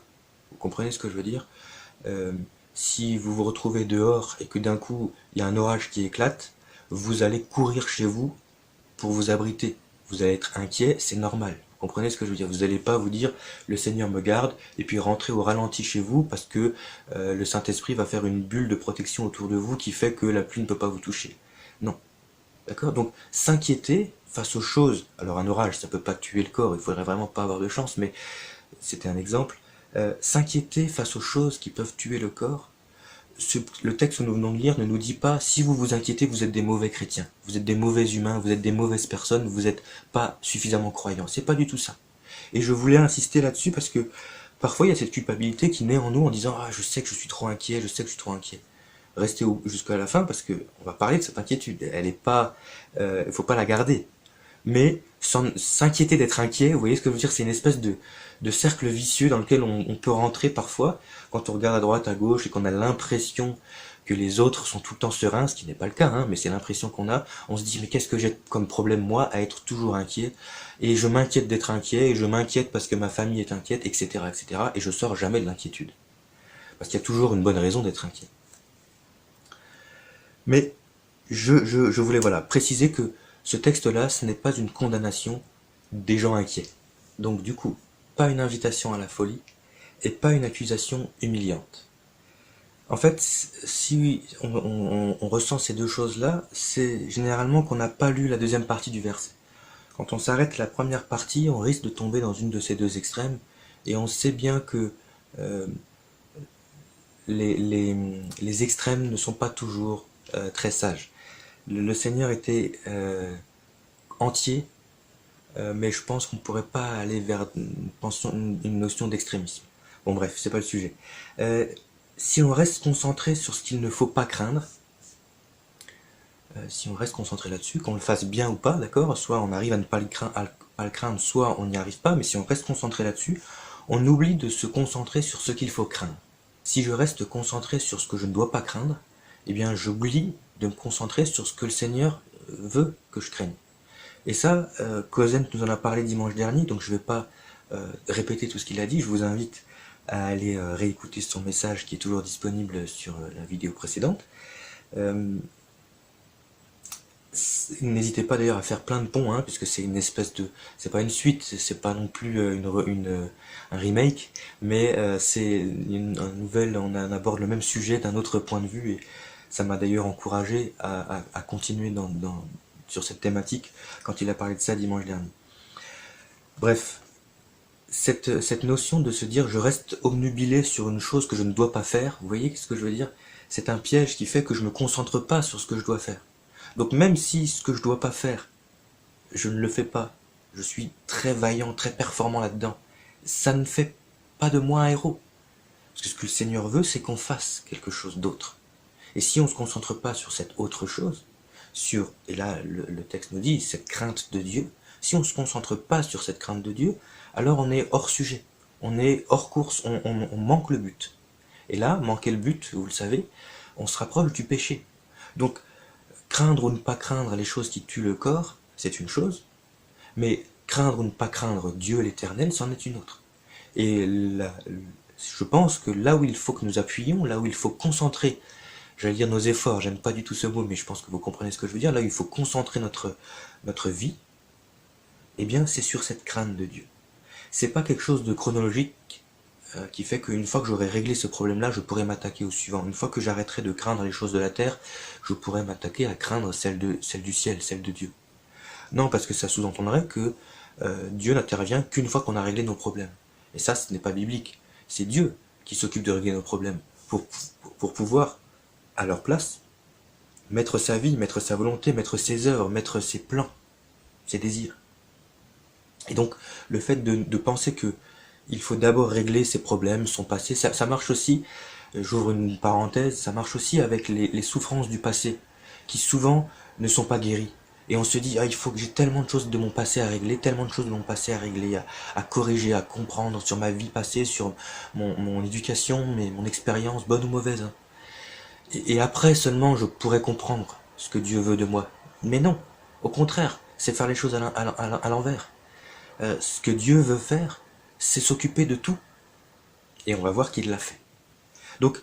Vous comprenez ce que je veux dire ? Si vous vous retrouvez dehors et que d'un coup il y a un orage qui éclate, vous allez courir chez vous pour vous abriter. Vous allez être inquiet, c'est normal. Vous comprenez ce que je veux dire ? Vous n'allez pas vous dire le Seigneur me garde et puis rentrer au ralenti chez vous parce que le Saint-Esprit va faire une bulle de protection autour de vous qui fait que la pluie ne peut pas vous toucher. Non. D'accord ? Donc s'inquiéter face aux choses, alors un orage ça peut pas tuer le corps, il faudrait vraiment pas avoir de chance, mais c'était un exemple. S'inquiéter face aux choses qui peuvent tuer le corps, le texte que nous venons de lire ne nous dit pas si vous vous inquiétez, vous êtes des mauvais chrétiens, vous êtes des mauvais humains, vous êtes des mauvaises personnes, vous n'êtes pas suffisamment croyants. C'est pas du tout ça. Et je voulais insister là-dessus parce que parfois il y a cette culpabilité qui naît en nous en disant ah je sais que je suis trop inquiet, je sais que je suis trop inquiet. Restez jusqu'à la fin parce que on va parler de cette inquiétude. Elle est pas, il faut pas la garder. Mais sans s'inquiéter d'être inquiet, vous voyez ce que je veux dire, c'est une espèce de cercle vicieux dans lequel on peut rentrer parfois quand on regarde à droite, à gauche et qu'on a l'impression que les autres sont tout le temps sereins, ce qui n'est pas le cas, hein, mais c'est l'impression qu'on a. On se dit mais qu'est-ce que j'ai comme problème moi à être toujours inquiet, et je m'inquiète d'être inquiet, et je m'inquiète parce que ma famille est inquiète, etc., etc., et je sors jamais de l'inquiétude parce qu'il y a toujours une bonne raison d'être inquiet. Mais je voulais préciser que ce texte-là, ce n'est pas une condamnation des gens inquiets. Donc du coup, pas une invitation à la folie et pas une accusation humiliante. En fait, si on ressent ces deux choses-là, c'est généralement qu'on n'a pas lu la deuxième partie du verset. Quand on s'arrête à la première partie, on risque de tomber dans une de ces deux extrêmes, et on sait bien que les extrêmes ne sont pas toujours très sages. Le Seigneur était entier, mais je pense qu'on ne pourrait pas aller vers une notion d'extrémisme. Bon bref, c'est pas le sujet. Si on reste concentré sur ce qu'il ne faut pas craindre, si on reste concentré là-dessus, qu'on le fasse bien ou pas, d'accord, soit on arrive à ne pas le craindre, soit on n'y arrive pas, mais si on reste concentré là-dessus, on oublie de se concentrer sur ce qu'il faut craindre. Si je reste concentré sur ce que je ne dois pas craindre, eh bien j'oublie de me concentrer sur ce que le Seigneur veut que je craigne. Et ça, Cosent nous en a parlé dimanche dernier, donc je ne vais pas répéter tout ce qu'il a dit, je vous invite à aller réécouter son message qui est toujours disponible sur la vidéo précédente. N'hésitez pas d'ailleurs à faire plein de ponts, hein, puisque c'est une espèce de... c'est pas une suite, c'est pas non plus un remake, mais c'est un nouvel, on aborde le même sujet d'un autre point de vue, et ça m'a d'ailleurs encouragé à continuer sur cette thématique quand il a parlé de ça dimanche dernier. Bref, cette notion de se dire je reste obnubilé sur une chose que je ne dois pas faire, vous voyez ce que je veux dire? C'est un piège qui fait que je ne me concentre pas sur ce que je dois faire. Donc même si ce que je dois pas faire, je ne le fais pas, je suis très vaillant, très performant là-dedans, ça ne fait pas de moi un héros. Parce que ce que le Seigneur veut, c'est qu'on fasse quelque chose d'autre. Et si on ne se concentre pas sur cette autre chose, et là le texte nous dit, cette crainte de Dieu, si on ne se concentre pas sur cette crainte de Dieu, alors on est hors sujet, on est hors course, on manque le but. Et là, manquer le but, vous le savez, on se rapproche du péché. Donc, craindre ou ne pas craindre les choses qui tuent le corps, c'est une chose, mais craindre ou ne pas craindre Dieu l'Éternel, c'en est une autre. Et je pense que là où il faut que nous appuyions, là où il faut concentrer, j'allais dire nos efforts, j'aime pas du tout ce mot, mais je pense que vous comprenez ce que je veux dire, là où il faut concentrer notre vie, eh bien c'est sur cette crainte de Dieu. C'est pas quelque chose de chronologique qui fait qu'une fois que j'aurai réglé ce problème-là, je pourrai m'attaquer au suivant. Une fois que j'arrêterai de craindre les choses de la terre, je pourrai m'attaquer à craindre celle du ciel, celle de Dieu. Non, parce que ça sous-entendrait que Dieu n'intervient qu'une fois qu'on a réglé nos problèmes. Et ça, ce n'est pas biblique. C'est Dieu qui s'occupe de régler nos problèmes pour pouvoir, à leur place, mettre sa vie, mettre sa volonté, mettre ses œuvres, mettre ses plans, ses désirs. Et donc, le fait de penser que il faut d'abord régler ses problèmes, son passé, ça marche aussi, j'ouvre une parenthèse, ça marche aussi avec les souffrances du passé, qui souvent ne sont pas guéries. Et on se dit, il faut que j'ai tellement de choses de mon passé à régler, tellement de choses de mon passé à régler, à corriger, à comprendre sur ma vie passée, sur mon éducation, mon expérience, bonne ou mauvaise. Hein. Et après seulement je pourrais comprendre ce que Dieu veut de moi. Mais non, au contraire, c'est faire les choses à l'envers. Ce que Dieu veut faire, c'est s'occuper de tout. Et on va voir qu'il l'a fait. Donc,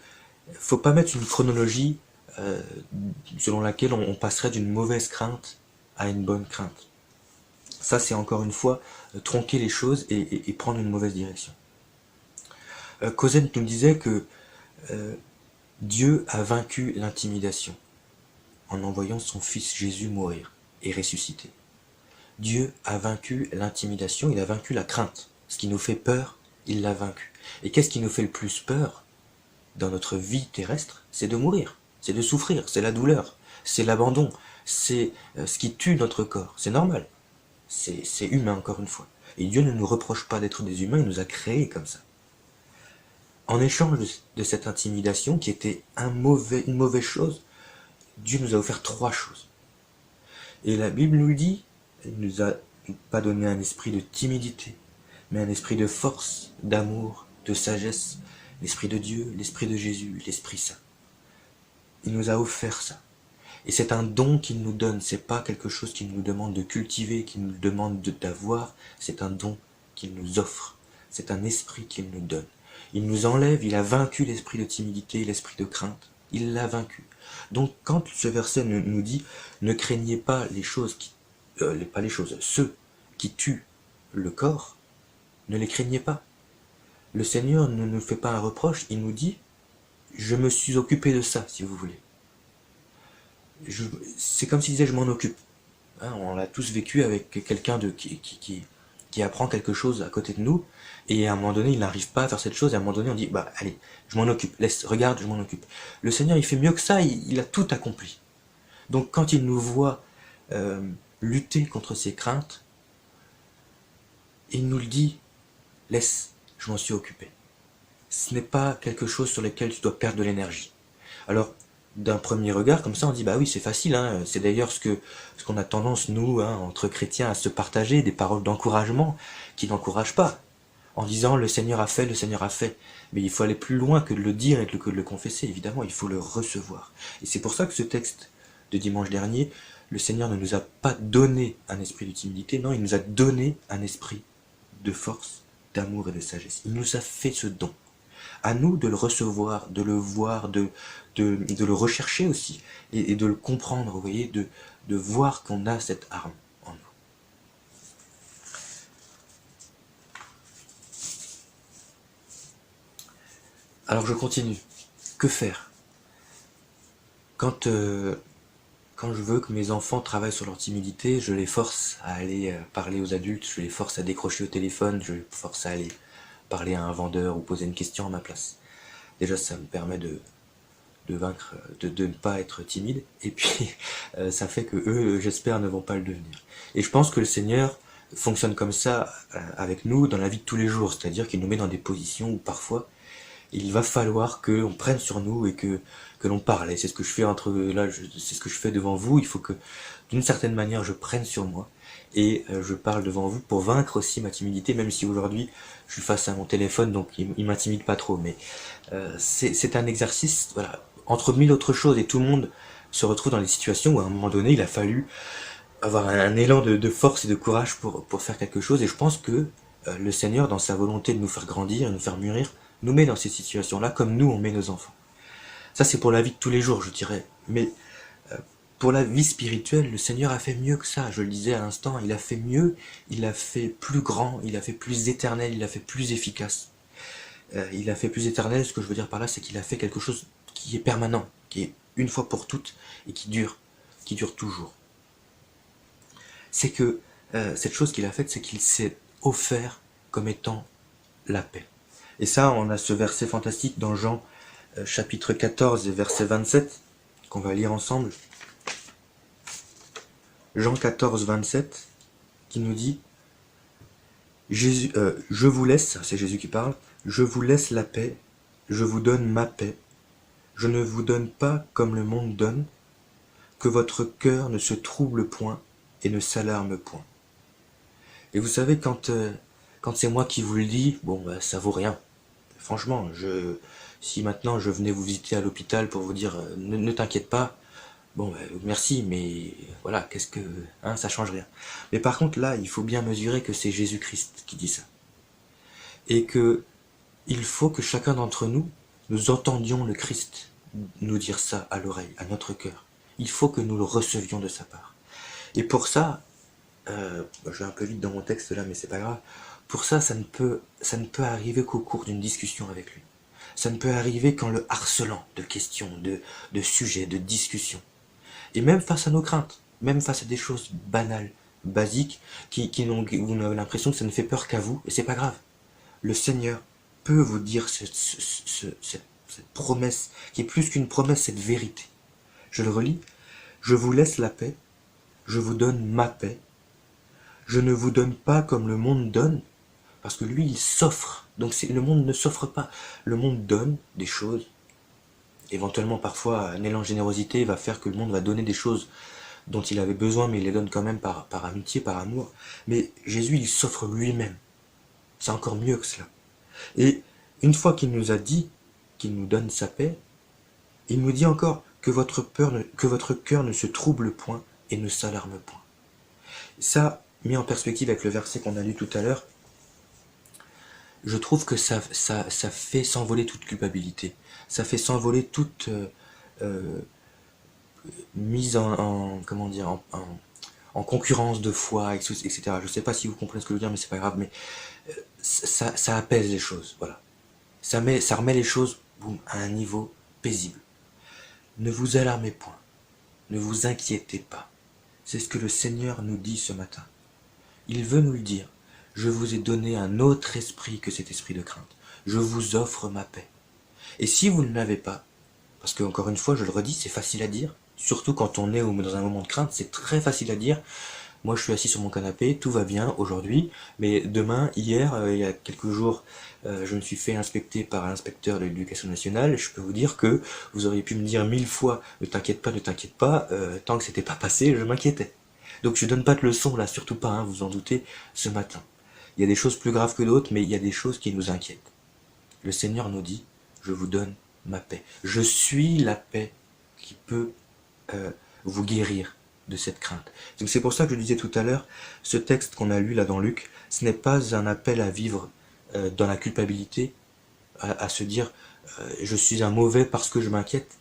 faut pas mettre une chronologie selon laquelle on passerait d'une mauvaise crainte à une bonne crainte. Ça, c'est encore une fois tronquer les choses et prendre une mauvaise direction. Cosent nous disait que Dieu a vaincu l'intimidation en envoyant son fils Jésus mourir et ressusciter. Dieu a vaincu l'intimidation, il a vaincu la crainte. Ce qui nous fait peur, il l'a vaincu. Et qu'est-ce qui nous fait le plus peur? dans notre vie terrestre, c'est de mourir, c'est de souffrir, c'est la douleur, c'est l'abandon, c'est ce qui tue notre corps. C'est normal, c'est humain encore une fois. Et Dieu ne nous reproche pas d'être des humains, il nous a créés comme ça. En échange de cette intimidation qui était une mauvaise chose, Dieu nous a offert 3 choses. Et la Bible nous le dit, il nous a pas donné un esprit de timidité, mais un esprit de force, d'amour, de sagesse, l'esprit de Dieu, l'esprit de Jésus, l'Esprit Saint. Il nous a offert ça. Et c'est un don qu'il nous donne, c'est pas quelque chose qu'il nous demande de cultiver, qu'il nous demande d'avoir, c'est un don qu'il nous offre. C'est un esprit qu'il nous donne. Il nous enlève, il a vaincu l'esprit de timidité, l'esprit de crainte. Il l'a vaincu. Donc quand ce verset nous dit « Ne craignez pas les choses ceux qui tuent le corps, ne les craignez pas. » Le Seigneur ne nous fait pas un reproche, il nous dit « Je me suis occupé de ça, si vous voulez. » C'est comme s'il disait « Je m'en occupe. » On l'a tous vécu avec quelqu'un qui apprend quelque chose à côté de nous, et à un moment donné, il n'arrive pas à faire cette chose, et à un moment donné, on dit, bah allez, je m'en occupe, regarde, je m'en occupe. Le Seigneur, il fait mieux que ça, il a tout accompli. Donc quand il nous voit lutter contre ses craintes, il nous le dit, laisse, je m'en suis occupé. Ce n'est pas quelque chose sur lequel tu dois perdre de l'énergie. Alors, d'un premier regard, comme ça, on dit, bah oui, c'est facile, c'est d'ailleurs ce qu'on a tendance, nous, entre chrétiens, à se partager, des paroles d'encouragement qui n'encouragent pas, en disant, le Seigneur a fait, mais il faut aller plus loin que de le dire et que de le confesser, évidemment, il faut le recevoir. Et c'est pour ça que ce texte de dimanche dernier, le Seigneur ne nous a pas donné un esprit de timidité, non, il nous a donné un esprit de force, d'amour et de sagesse. Il nous a fait ce don. À nous de le recevoir, de le voir, de le rechercher aussi, et de le comprendre, vous voyez, de voir qu'on a cette arme en nous. Alors je continue. Que faire? Quand je veux que mes enfants travaillent sur leur timidité, je les force à aller parler aux adultes, je les force à décrocher au téléphone, je les force à aller parler à un vendeur ou poser une question à ma place. Déjà, ça me permet de vaincre, de ne pas être timide, et puis ça fait que eux, j'espère, ne vont pas le devenir. Et je pense que le Seigneur fonctionne comme ça avec nous dans la vie de tous les jours, c'est-à-dire qu'il nous met dans des positions où parfois il va falloir qu'on prenne sur nous et que l'on parle. Et c'est ce que je fais c'est ce que je fais devant vous. Il faut que, d'une certaine manière, je prenne sur moi et je parle devant vous pour vaincre aussi ma timidité, même si aujourd'hui je suis face à mon téléphone, donc il m'intimide pas trop. Mais c'est un exercice, voilà, entre mille autres choses, et tout le monde se retrouve dans des situations où à un moment donné, il a fallu avoir un élan de force et de courage pour faire quelque chose. Et je pense que le Seigneur, dans sa volonté de nous faire grandir et nous faire mûrir, nous met dans ces situations-là comme nous on met nos enfants. Ça c'est pour la vie de tous les jours, je dirais. Mais pour la vie spirituelle, le Seigneur a fait mieux que ça. Je le disais à l'instant, il a fait mieux, il a fait plus grand, il a fait plus éternel, il a fait plus efficace. Il a fait plus éternel, ce que je veux dire par là, c'est qu'il a fait quelque chose qui est permanent, qui est une fois pour toutes et qui dure toujours. C'est que cette chose qu'il a faite, c'est qu'il s'est offert comme étant la paix. Et ça, on a ce verset fantastique dans Jean chapitre 14 et verset 27 qu'on va lire ensemble. Jean 14, 27 qui nous dit Jésus, je vous laisse, c'est Jésus qui parle, je vous laisse la paix, je vous donne ma paix, je ne vous donne pas comme le monde donne, que votre cœur ne se trouble point et ne s'alarme point. Et vous savez, quand c'est moi qui vous le dis, bon, bah, ça vaut rien. Franchement, si maintenant je venais vous visiter à l'hôpital pour vous dire ne t'inquiète pas, bon, bah, merci, mais voilà, ça change rien. Mais par contre, là, il faut bien mesurer que c'est Jésus-Christ qui dit ça. Et que il faut que chacun d'entre nous entendions le Christ nous dire ça à l'oreille, à notre cœur. Il faut que nous le recevions de sa part. Et pour ça, je vais un peu vite dans mon texte là, mais c'est pas grave. Pour ça, ça ne peut arriver qu'au cours d'une discussion avec lui. Ça ne peut arriver qu'en le harcelant de questions, de sujets, de discussions. Et même face à nos craintes, même face à des choses banales, basiques, vous avez l'impression que ça ne fait peur qu'à vous, et c'est pas grave. Le Seigneur peut vous dire cette cette promesse, qui est plus qu'une promesse, cette vérité. Je le relis. Je vous laisse la paix, je vous donne ma paix. Je ne vous donne pas comme le monde donne, parce que lui, il s'offre. Donc le monde ne s'offre pas. Le monde donne des choses. Éventuellement, parfois, un élan de générosité va faire que le monde va donner des choses dont il avait besoin, mais il les donne quand même par amitié, par amour. Mais Jésus, il s'offre lui-même. C'est encore mieux que cela. Et une fois qu'il nous a dit qu'il nous donne sa paix, il nous dit encore que votre cœur ne se trouble point et ne s'alarme point. Ça, mis en perspective avec le verset qu'on a lu tout à l'heure, je trouve que ça fait s'envoler toute culpabilité. Ça fait s'envoler toute mise en concurrence de foi, etc. Je ne sais pas si vous comprenez ce que je veux dire, mais c'est pas grave, mais ça apaise les choses, voilà. Ça remet les choses à un niveau paisible. Ne vous alarmez point, ne vous inquiétez pas. C'est ce que le Seigneur nous dit ce matin. Il veut nous le dire. Je vous ai donné un autre esprit que cet esprit de crainte. Je vous offre ma paix. Et si vous ne l'avez pas, parce que encore une fois, je le redis, c'est facile à dire, surtout quand on est dans un moment de crainte, c'est très facile à dire. Moi, je suis assis sur mon canapé, tout va bien aujourd'hui, mais demain, hier, il y a quelques jours, je me suis fait inspecter par l'inspecteur de l'éducation nationale. Je peux vous dire que vous auriez pu me dire 1000 fois « ne t'inquiète pas », tant que c'était pas passé, je m'inquiétais. Donc je donne pas de leçons là, surtout pas, hein, vous en doutez, ce matin. Il y a des choses plus graves que d'autres, mais il y a des choses qui nous inquiètent. Le Seigneur nous dit « je vous donne ma paix ». Je suis la paix qui peut vous guérir de cette crainte. Donc c'est pour ça que je disais tout à l'heure, ce texte qu'on a lu là dans Luc, ce n'est pas un appel à vivre dans la culpabilité, à se dire je suis un mauvais parce que je m'inquiète,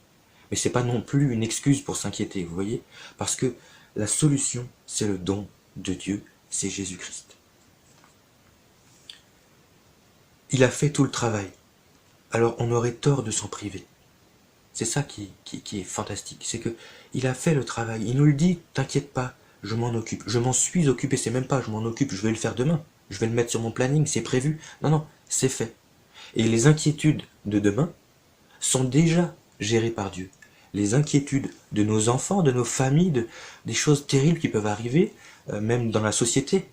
mais c'est pas non plus une excuse pour s'inquiéter, vous voyez, parce que la solution, c'est le don de Dieu, c'est Jésus-Christ. Il a fait tout le travail, alors on aurait tort de s'en priver. C'est ça qui est fantastique, c'est que il a fait le travail, il nous le dit, t'inquiète pas, je m'en occupe, je m'en suis occupé, c'est même pas je m'en occupe, je vais le faire demain, je vais le mettre sur mon planning, c'est prévu, non, c'est fait. Et les inquiétudes de demain sont déjà gérées par Dieu. Les inquiétudes de nos enfants, de nos familles, des choses terribles qui peuvent arriver, même dans la société,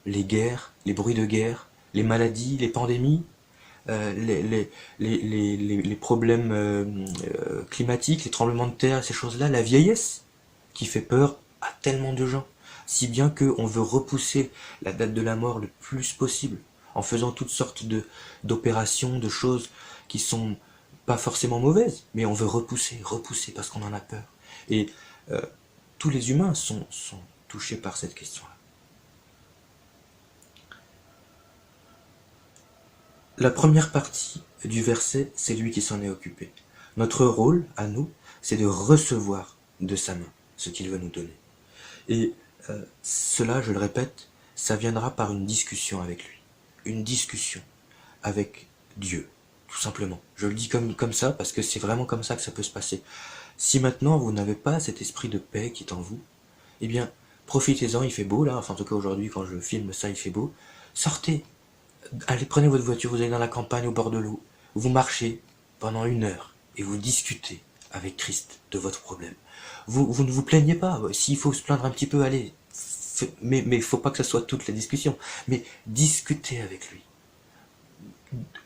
les guerres, les bruits de guerre, les maladies, les pandémies, les problèmes climatiques, les tremblements de terre, ces choses-là, la vieillesse, qui fait peur à tellement de gens, si bien qu'on veut repousser la date de la mort le plus possible, en faisant toutes sortes d'opérations, de choses qui sont pas forcément mauvaises, mais on veut repousser, parce qu'on en a peur. Et tous les humains sont touchés par cette question-là. La première partie du verset, c'est lui qui s'en est occupé. Notre rôle, à nous, c'est de recevoir de sa main ce qu'il veut nous donner. Et cela, je le répète, ça viendra par une discussion avec lui. Une discussion avec Dieu, tout simplement. Je le dis comme ça, parce que c'est vraiment comme ça que ça peut se passer. Si maintenant vous n'avez pas cet esprit de paix qui est en vous, eh bien, profitez-en, il fait beau là, enfin en tout cas aujourd'hui quand je filme ça, il fait beau. Sortez, allez, prenez votre voiture, vous allez dans la campagne au bord de l'eau, vous marchez pendant 1 heure et vous discutez avec Christ de votre problème. Vous ne vous plaignez pas, s'il faut se plaindre un petit peu, allez, mais il ne faut pas que ça soit toute la discussion, mais discutez avec lui.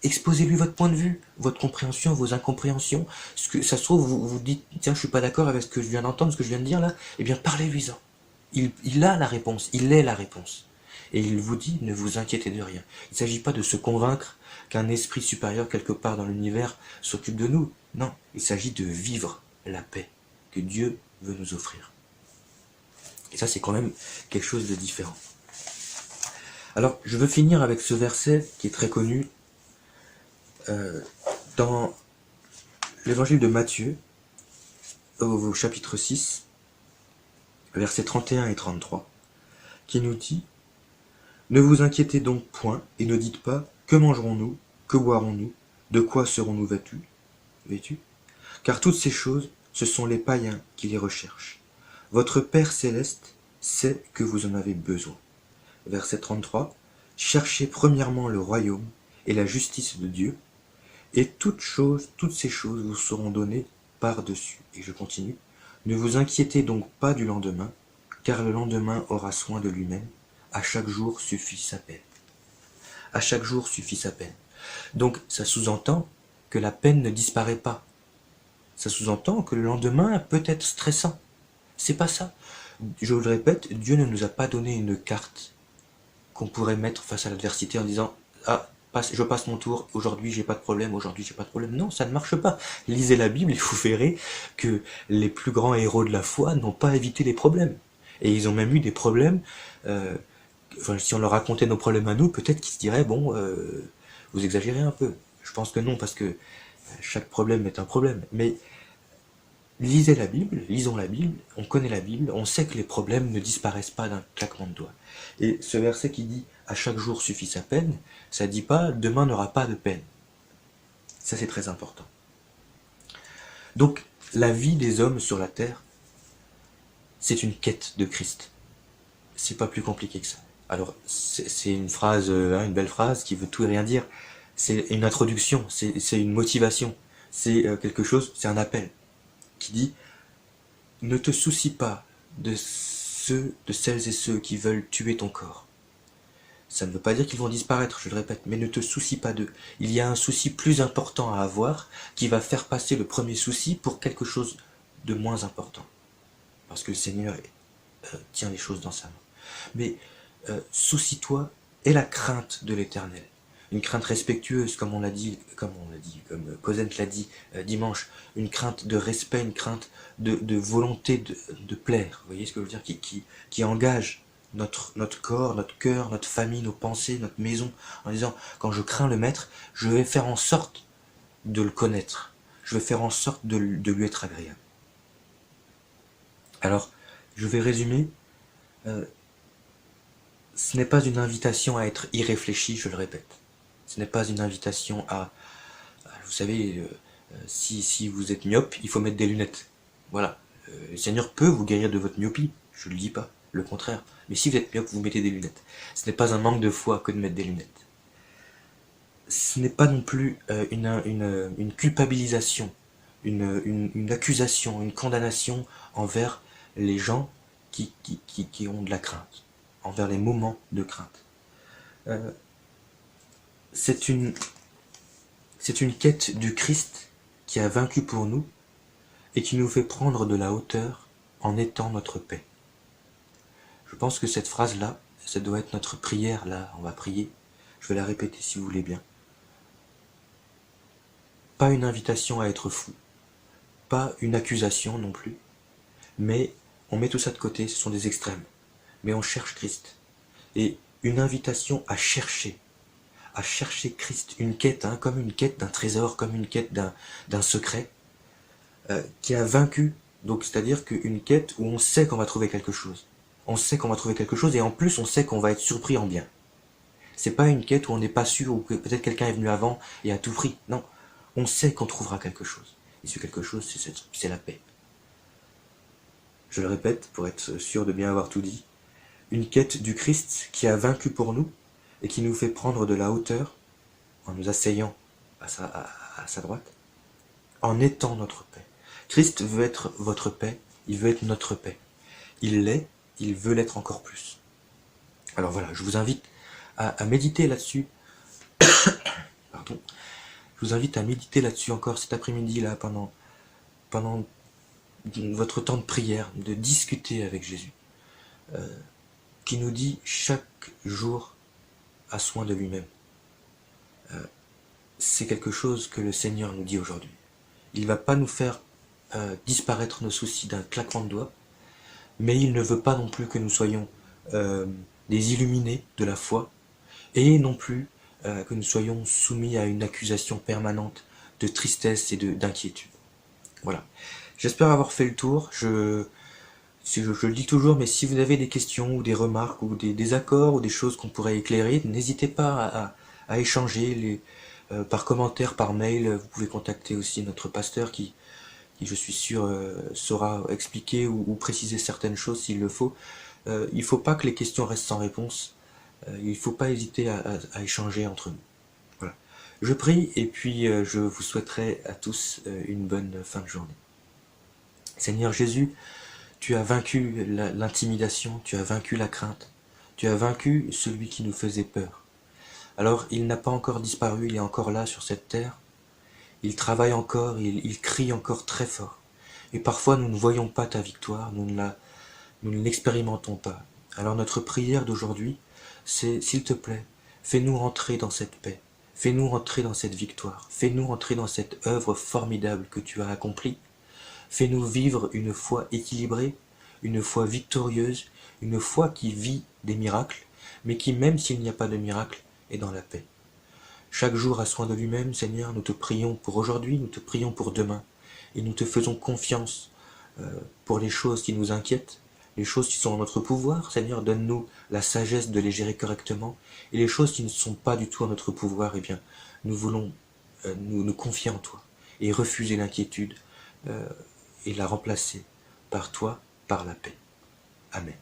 Exposez-lui votre point de vue, votre compréhension, vos incompréhensions. Ce que ça se trouve, vous dites, tiens, je suis pas d'accord avec ce que je viens d'entendre, ce que je viens de dire là, eh bien parlez-lui-en. Il a la réponse, il est la réponse. Et il vous dit, ne vous inquiétez de rien. Il ne s'agit pas de se convaincre qu'un esprit supérieur quelque part dans l'univers s'occupe de nous. Non, il s'agit de vivre la paix que Dieu veut nous offrir. Et ça, c'est quand même quelque chose de différent. Alors, je veux finir avec ce verset qui est très connu dans l'évangile de Matthieu, au chapitre 6, versets 31 et 33, qui nous dit « Ne vous inquiétez donc point, et ne dites pas « Que mangerons-nous ? Que boirons-nous ? De quoi serons-nous vêtus ? Car toutes ces choses, ce sont les païens qui les recherchent. Votre Père céleste sait que vous en avez besoin. » Verset 33, « Cherchez premièrement le royaume et la justice de Dieu, Et toutes ces choses vous seront données par-dessus. Et je continue. Ne vous inquiétez donc pas du lendemain, car le lendemain aura soin de lui-même. À chaque jour suffit sa peine. À chaque jour suffit sa peine. Donc ça sous-entend que la peine ne disparaît pas. Ça sous-entend que le lendemain peut être stressant. C'est pas ça. Je vous le répète, Dieu ne nous a pas donné une carte qu'on pourrait mettre face à l'adversité en disant « Ah, je passe mon tour, aujourd'hui j'ai pas de problème, aujourd'hui j'ai pas de problème. » Non, ça ne marche pas. Lisez la Bible et vous verrez que les plus grands héros de la foi n'ont pas évité les problèmes. Et ils ont même eu des problèmes, si on leur racontait nos problèmes à nous, peut-être qu'ils se diraient « Bon, vous exagérez un peu. » Je pense que non, parce que chaque problème est un problème. Mais lisez la Bible, lisons la Bible, on connaît la Bible, on sait que les problèmes ne disparaissent pas d'un claquement de doigts. Et ce verset qui dit « à chaque jour suffit sa peine », ça dit pas « demain n'aura pas de peine ». Ça c'est très important. Donc la vie des hommes sur la terre, c'est une quête de Christ. C'est pas plus compliqué que ça. Alors c'est une phrase, une belle phrase qui veut tout et rien dire. C'est une introduction, c'est une motivation, c'est quelque chose, c'est un appel qui dit « Ne te soucie pas de celles et ceux qui veulent tuer ton corps. » Ça ne veut pas dire qu'ils vont disparaître, je le répète, mais ne te soucie pas d'eux. Il y a un souci plus important à avoir qui va faire passer le premier souci pour quelque chose de moins important. Parce que le Seigneur tient les choses dans sa main. Mais soucie-toi et la crainte de l'Éternel. Une crainte respectueuse, comme comme Cosette l'a dit dimanche, une crainte de respect, une crainte de volonté de plaire. Vous voyez ce que je veux dire, qui engage notre corps, notre cœur, notre famille, nos pensées, notre maison, en disant, quand je crains le Maître, je vais faire en sorte de le connaître. Je vais faire en sorte de lui être agréable. Alors, je vais résumer. Ce n'est pas une invitation à être irréfléchi, je le répète. Ce n'est pas une invitation vous savez, si vous êtes myope, il faut mettre des lunettes. Voilà. Le Seigneur peut vous guérir de votre myopie, je ne le dis pas, le contraire. Mais si vous êtes myope, vous mettez des lunettes. Ce n'est pas un manque de foi que de mettre des lunettes. Ce n'est pas non plus une culpabilisation, une accusation, une condamnation envers les gens qui ont de la crainte, envers les moments de crainte. C'est une quête du Christ qui a vaincu pour nous et qui nous fait prendre de la hauteur en étant notre paix. Je pense que cette phrase-là, ça doit être notre prière, là, on va prier. Je vais la répéter si vous voulez bien. Pas une invitation à être fou, pas une accusation non plus, mais on met tout ça de côté, ce sont des extrêmes. Mais on cherche Christ. Et une invitation à chercher Christ, une quête, comme une quête d'un trésor, comme une quête d'un secret, qui a vaincu, donc c'est-à-dire qu'une quête où on sait qu'on va trouver quelque chose. On sait qu'on va trouver quelque chose et en plus on sait qu'on va être surpris en bien. C'est pas une quête où on n'est pas sûr ou que peut-être quelqu'un est venu avant et a tout pris. Non, on sait qu'on trouvera quelque chose. Et ce quelque chose, c'est la paix. Je le répète pour être sûr de bien avoir tout dit. Une quête du Christ qui a vaincu pour nous et qui nous fait prendre de la hauteur en nous asseyant à sa droite, en étant notre paix. Christ veut être votre paix, il veut être notre paix. Il l'est, il veut l'être encore plus. Alors voilà, je vous invite à méditer là-dessus. Pardon. Je vous invite à méditer là-dessus encore cet après-midi, là, pendant votre temps de prière, de discuter avec Jésus, qui nous dit chaque jour a soin de lui-même. C'est quelque chose que le Seigneur nous dit aujourd'hui. Il ne va pas nous faire disparaître nos soucis d'un claquement de doigts, mais il ne veut pas non plus que nous soyons des illuminés de la foi, et non plus que nous soyons soumis à une accusation permanente de tristesse et d'inquiétude. Voilà. J'espère avoir fait le tour. Je le dis toujours, mais si vous avez des questions ou des remarques ou des désaccords ou des choses qu'on pourrait éclairer, n'hésitez pas à échanger par commentaire, par mail. Vous pouvez contacter aussi notre pasteur qui je suis sûr saura expliquer ou préciser certaines choses s'il le faut. Il ne faut pas que les questions restent sans réponse. Il ne faut pas hésiter à échanger entre nous. Voilà. Je prie et puis je vous souhaiterai à tous une bonne fin de journée. Seigneur Jésus, tu as vaincu l'intimidation, tu as vaincu la crainte, tu as vaincu celui qui nous faisait peur. Alors il n'a pas encore disparu, il est encore là sur cette terre, il travaille encore, il crie encore très fort. Et parfois nous ne voyons pas ta victoire, nous ne l'expérimentons pas. Alors notre prière d'aujourd'hui, c'est s'il te plaît, fais-nous rentrer dans cette paix, fais-nous rentrer dans cette victoire, fais-nous rentrer dans cette œuvre formidable que tu as accomplie. Fais-nous vivre une foi équilibrée, une foi victorieuse, une foi qui vit des miracles, mais qui, même s'il n'y a pas de miracle, est dans la paix. Chaque jour a soin de lui-même, Seigneur, nous te prions pour aujourd'hui, nous te prions pour demain, et nous te faisons confiance pour les choses qui nous inquiètent, les choses qui sont en notre pouvoir. Seigneur, donne-nous la sagesse de les gérer correctement, et les choses qui ne sont pas du tout en notre pouvoir, eh bien, nous voulons nous confier en toi, et refuser l'inquiétude, et la remplacer par toi, par la paix. Amen.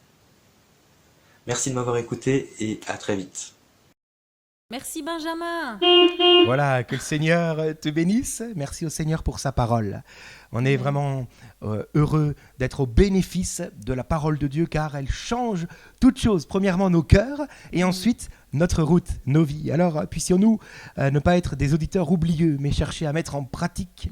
Merci de m'avoir écouté et à très vite. Merci Benjamin. Voilà, que le Seigneur te bénisse. Merci au Seigneur pour sa parole. On est vraiment heureux d'être au bénéfice de la parole de Dieu car elle change toutes choses. Premièrement, nos cœurs et ensuite notre route, nos vies. Alors, puissions-nous ne pas être des auditeurs oublieux, mais chercher à mettre en pratique.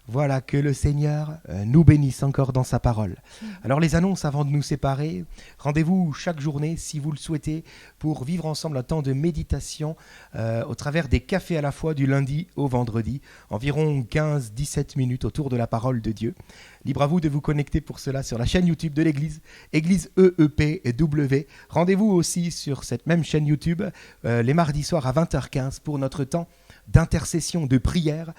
Voilà, que le Seigneur nous bénisse encore dans sa parole. Alors les annonces avant de nous séparer, rendez-vous chaque journée si vous le souhaitez pour vivre ensemble un temps de méditation au travers des cafés à la fois du lundi au vendredi, environ 15-17 minutes autour de la parole de Dieu. Libre à vous de vous connecter pour cela sur la chaîne YouTube de l'Église, Église EEPW. Rendez-vous aussi sur cette même chaîne YouTube les mardis soirs à 20h15 pour notre temps d'intercession, de prière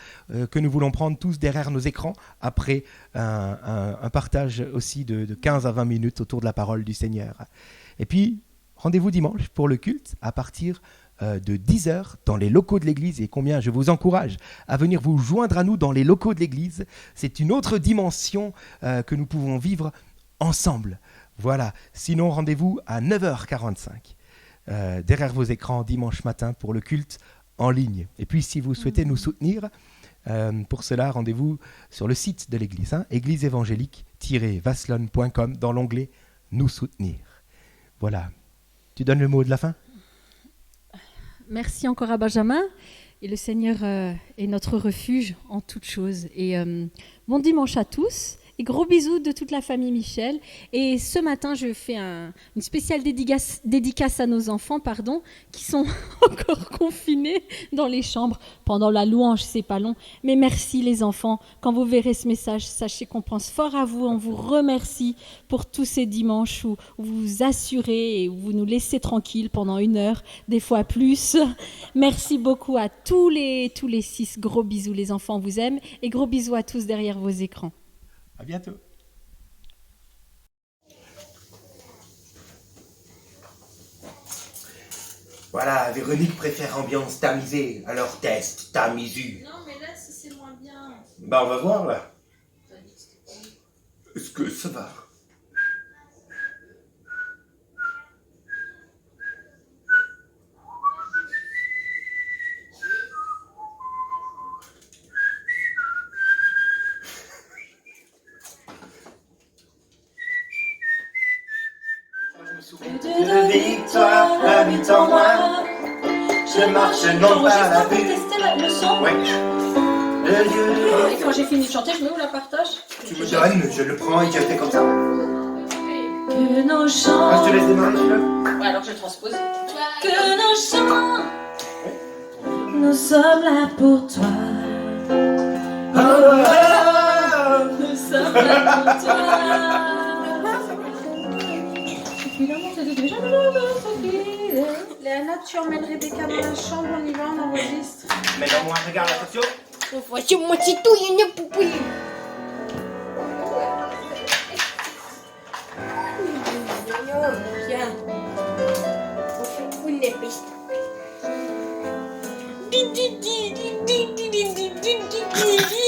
que nous voulons prendre tous derrière nos écrans après un partage aussi de 15 à 20 minutes autour de la parole du Seigneur. Et puis, rendez-vous dimanche pour le culte à partir de 10h dans les locaux de l'église et combien je vous encourage à venir vous joindre à nous dans les locaux de l'église. C'est une autre dimension que nous pouvons vivre ensemble. Voilà, sinon rendez-vous à 9h45 derrière vos écrans dimanche matin pour le culte en ligne. Et puis si vous souhaitez nous soutenir, pour cela rendez-vous sur le site de l'église, église-évangélique-vasselonne.com dans l'onglet Nous soutenir. Voilà. Tu donnes le mot de la fin ? Merci encore à Benjamin. Et le Seigneur est notre refuge en toutes choses. Et bon dimanche à tous. Et gros bisous de toute la famille Michel. Et ce matin, je fais une spéciale dédicace à nos enfants, qui sont encore confinés dans les chambres pendant la louange. C'est pas long. Mais merci les enfants. Quand vous verrez ce message, sachez qu'on pense fort à vous. On vous remercie pour tous ces dimanches où vous vous assurez et où vous nous laissez tranquilles pendant 1 heure, des fois plus. Merci beaucoup à tous les 6. Gros bisous les enfants, on vous aime. Et gros bisous à tous derrière vos écrans. À bientôt. Voilà, Véronique préfère ambiance tamisée, alors test tamisu. Non, mais là, c'est moins bien. Bah, on va voir là. Est-ce que ça va ? Le Dieu de victoire habite en moi. Je marche non pas la vue. Tester le son. Ouais. Le Dieu de Et quand j'ai fini de chanter, je mets où la partage? Tu me donnes, je le prends et je fais comme ça. Que nos chants. Ah, je te laisse démarrer, celui-là. Ouais, alors je transpose. Que nos chants. Nous sommes là pour toi. Nous sommes là pour toi. Finalement, c'est déjà Léana, tu emmènes Rebecca dans la chambre, on y va, on enregistre. Mais non, moi, regarde, attention. Voici mon titou, il y a une poupée. Viens. On fait une épice. Di di di di di di di di di di di.